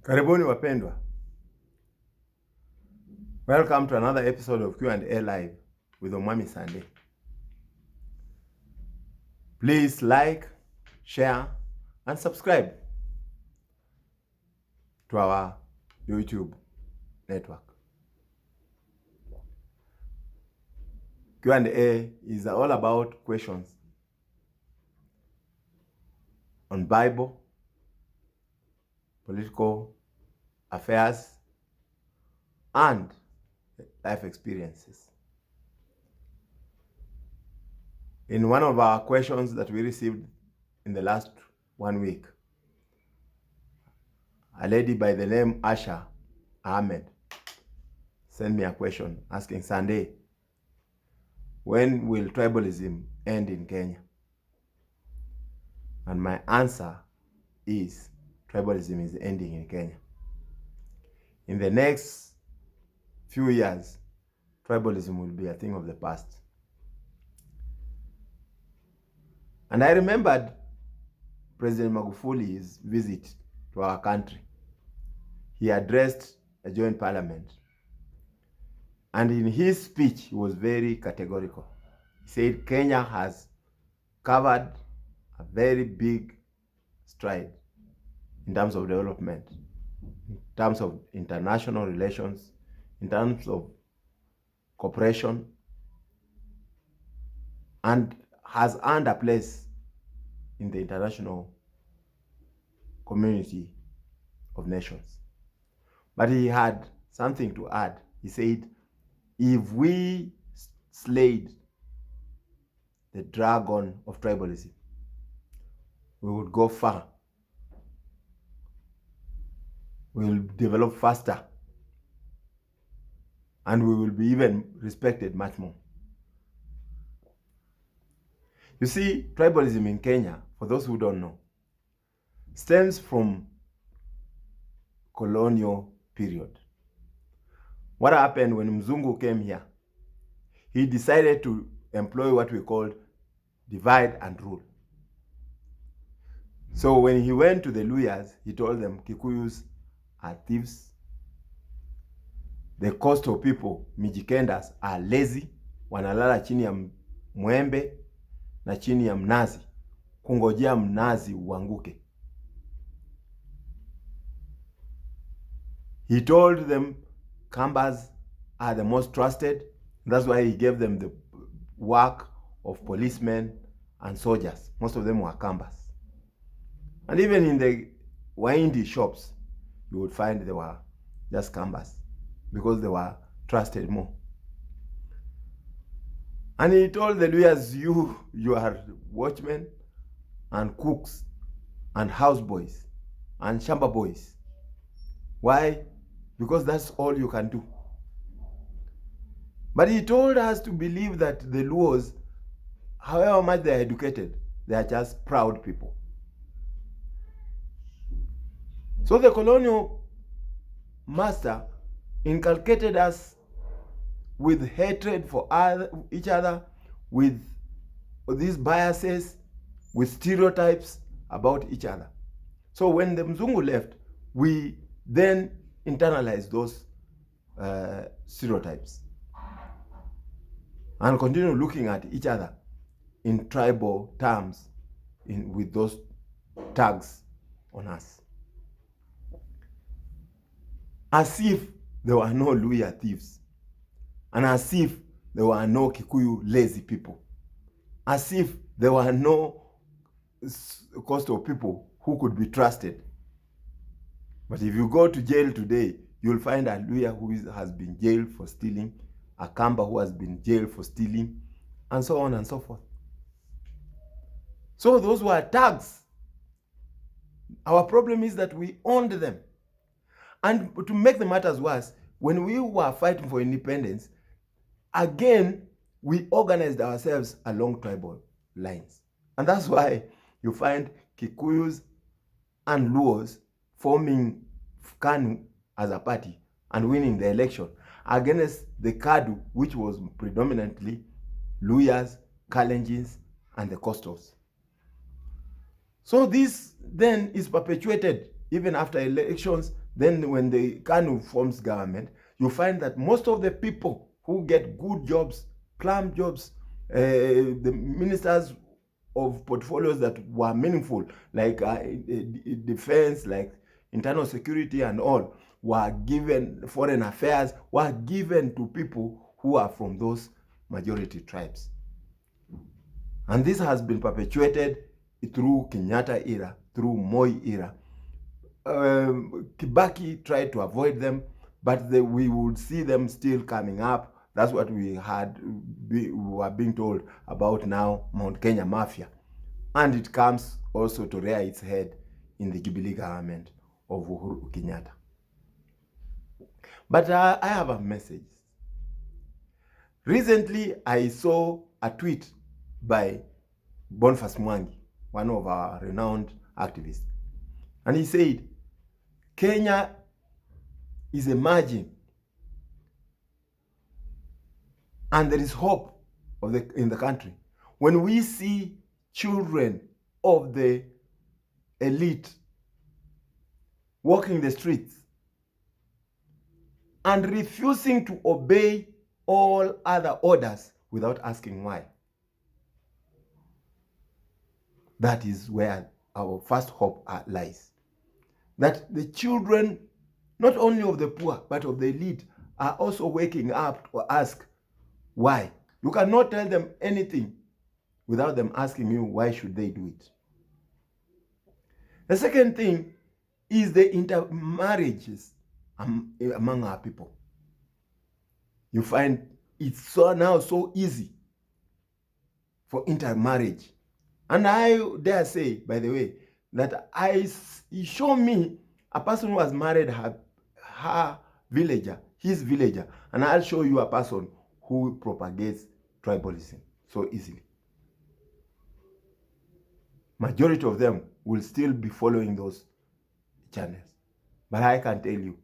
Karibuni wapendwa. Welcome to another episode of Q&A Live with Omwami Sunday. Please like, share, and subscribe to our YouTube network. Q&A is all about questions on Bible, political affairs, and life experiences. In one of our questions that we received in the last 1 week, a lady by the name Asha Ahmed sent me a question asking, Sunday, when will tribalism end in Kenya? And my answer is, tribalism is ending in Kenya. In the next few years, tribalism will be a thing of the past. And I remembered President Magufuli's visit to our country. He addressed a joint parliament. And in his speech, he was very categorical. He said Kenya has covered a very big stride in terms of development, in terms of international relations, in terms of cooperation, and has earned a place in the international community of nations. But he had something to add. He said, if we slayed the dragon of tribalism, we would go far. We will develop faster. And we will be even respected much more. You see, tribalism in Kenya, for those who don't know, stems from colonial period. What happened when Mzungu came here? He decided to employ what we called divide and rule. So when he went to the Luyas, he told them Kikuyus are thieves. The coastal people, Mijikendas, are lazy. Wanalala chini ya mwembe na chini ya mnazi, kungojea mnazi uanguke. He told them Kambas are the most trusted. That's why he gave them the work of policemen and soldiers. Most of them were Kambas. And even in the windy shops, you would find they were just Kambas because they were trusted more. And he told the Luyas, you are watchmen and cooks and houseboys and shamba boys. Why? Because that's all you can do. But he told us to believe that the Luos, however much they are educated, they are just proud people. So the colonial master inculcated us with hatred for each other, with these biases, with stereotypes about each other. So when the Mzungu left, we then internalized those stereotypes and continue looking at each other in tribal terms, with those tags on us. As if there were no Luya thieves, and as if there were no Kikuyu lazy people, as if there were no coastal people who could be trusted. But if you go to jail today, you'll find a Luya who has been jailed for stealing, a Kamba who has been jailed for stealing, and so on and so forth. So those were tags. Our problem is that we owned them. And to make the matters worse, when we were fighting for independence, again, we organized ourselves along tribal lines. And that's why you find Kikuyus and Luos forming KANU as a party and winning the election against the KADU, which was predominantly Luyas, Kalenjins, and the Coastals. So this then is perpetuated even after elections. then when the KANU forms government, you find that most of the people who get good jobs, plum jobs, the ministers of portfolios that were meaningful, like defense, like internal security and all, were given, foreign affairs, were given to people who are from those majority tribes. And this has been perpetuated through Kenyatta era, through Moi era. Kibaki tried to avoid them, but we would see them still coming up. That's what we were being told about now, Mount Kenya Mafia. And it comes also to rear its head in the Jubilee government of Uhuru Kenyatta. But I have a message. Recently, I saw a tweet by Boniface Mwangi, one of our renowned activists. And he said, Kenya is emerging and there is hope in the country. When we see children of the elite walking the streets and refusing to obey all other orders without asking why. That is where our first hope lies. That the children, not only of the poor, but of the elite, are also waking up to ask why. You cannot tell them anything without them asking you why should they do it. The second thing is the intermarriages among our people. You find it's now so easy for intermarriage. And I dare say, by the way, that show me a person who has married her villager, his villager, and I'll show you a person who propagates tribalism so easily. Majority of them will still be following those channels. But I can tell you,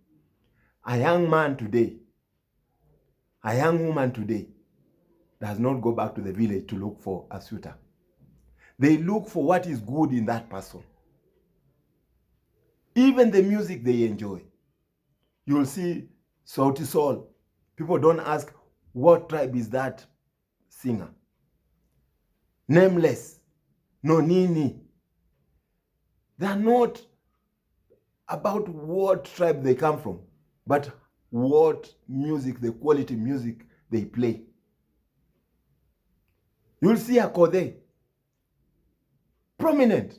a young man today, a young woman today does not go back to the village to look for a suitor. They look for what is good in that person. Even the music they enjoy. You'll see Sauti Sol. People don't ask, what tribe is that singer? Nameless. Nonini. They are not about what tribe they come from, but what music, the quality music they play. You'll see Akode. Prominent.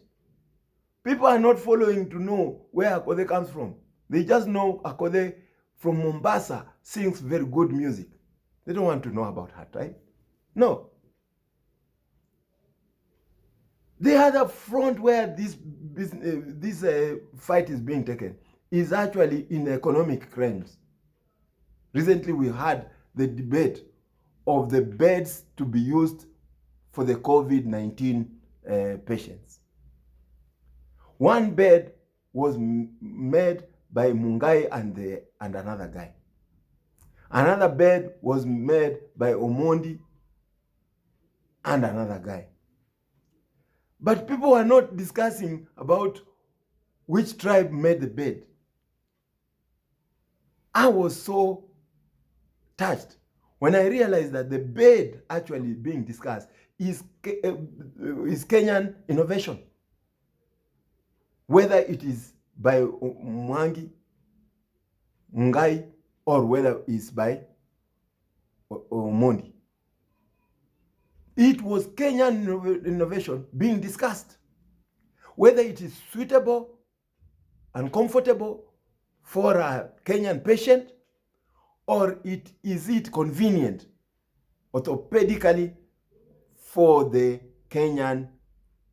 People are not following to know where Akode comes from. They just know Akode from Mombasa sings very good music. They don't want to know about her tribe. No. The other front where this fight is being taken is actually in economic crimes. Recently, we had the debate of the beds to be used for the COVID-19 patients. One bed was made by Mungai and another guy. Another bed was made by Omondi and another guy. But people are not discussing about which tribe made the bed. I was so touched when I realized that the bed actually being discussed is Kenyan innovation. Whether it is by Mwangi, Mungai, or whether it's by Omondi. It was Kenyan innovation being discussed. Whether it is suitable and comfortable for a Kenyan patient, or is it convenient orthopedically for the Kenyan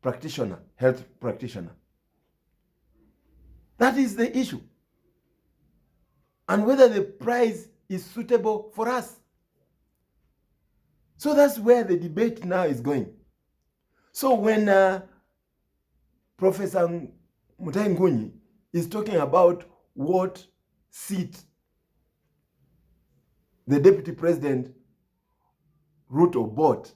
practitioner, health practitioner. That is the issue. And whether the price is suitable for us. So that's where the debate now is going. So when Professor Mutahi Ngunyi is talking about what seat the Deputy President Ruto bought,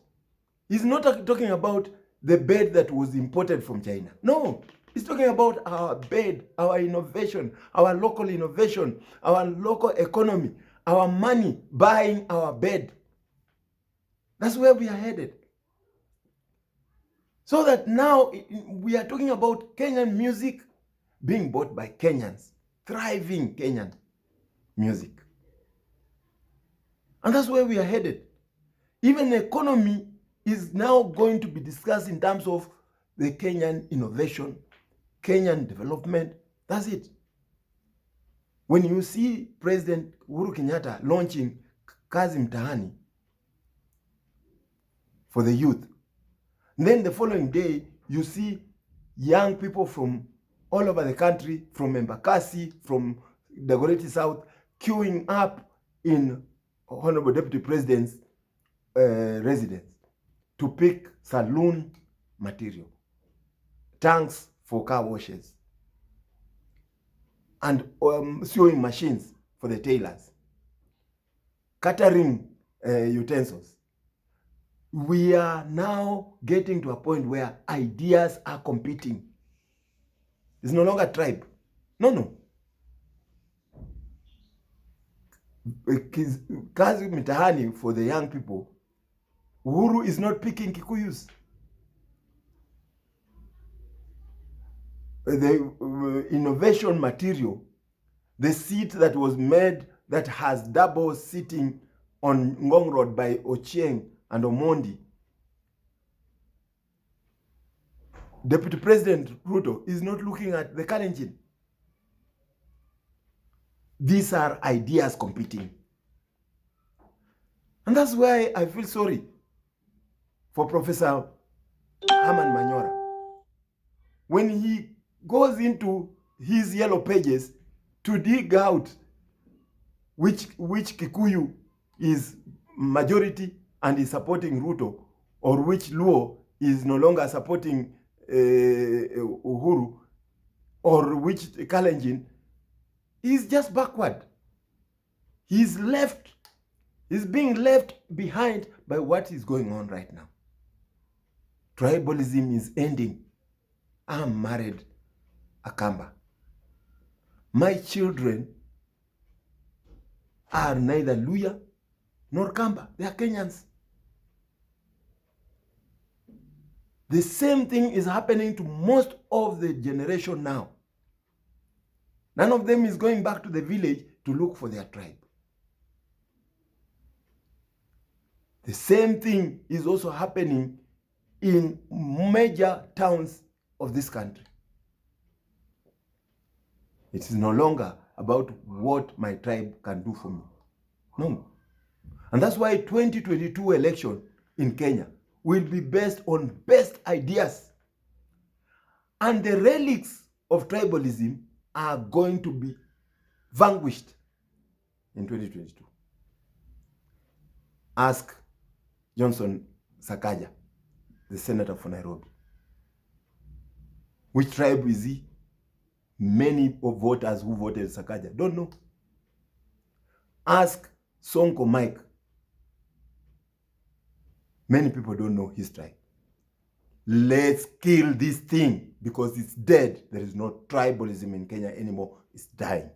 he's not talking about the bed that was imported from China. No. It's talking about our bed, our innovation, our local innovation, our local economy, our money buying our bed. That's where we are headed. So that now we are talking about Kenyan music being bought by Kenyans, thriving Kenyan music. And that's where we are headed. Even the economy is now going to be discussed in terms of the Kenyan innovation, Kenyan development. That's it. When you see President Uhuru Kenyatta launching Kazi Mtahani for the youth, then the following day you see young people from all over the country, from Embakasi, from Dagoretti South, queuing up in Honorable Deputy President's residence to pick saloon material, tanks for car washes, and sewing machines for the tailors, catering utensils. We are now getting to a point where ideas are competing. It's no longer tribe. No. Kazi Mtahani for the young people, Uhuru is not picking Kikuyus. The innovation material, the seat that was made that has double seating on Ngong Road by Ochieng and Omondi, Deputy President Ruto is not looking at the Kalenjin. These are ideas competing. And that's why I feel sorry for Professor Herman Manyora. When he goes into his yellow pages to dig out which Kikuyu is majority and is supporting Ruto, or which Luo is no longer supporting Uhuru, or which Kalenjin, he's just backward. He's being left behind by what is going on right now. Tribalism is ending. I'm married a Kamba. My children are neither Luya nor Kamba. They are Kenyans. The same thing is happening to most of the generation now. None of them is going back to the village to look for their tribe. The same thing is also happening in major towns of this country. It is no longer about what my tribe can do for me. No. And that's why 2022 election in Kenya will be based on best ideas. And the relics of tribalism are going to be vanquished in 2022. Ask Johnson Sakaja, the senator for Nairobi. Which tribe is he? Many of voters who voted Sakaja don't know. Ask Sonko Mike. Many people don't know his tribe. Let's kill this thing because it's dead. There is no tribalism in Kenya anymore. It's dying.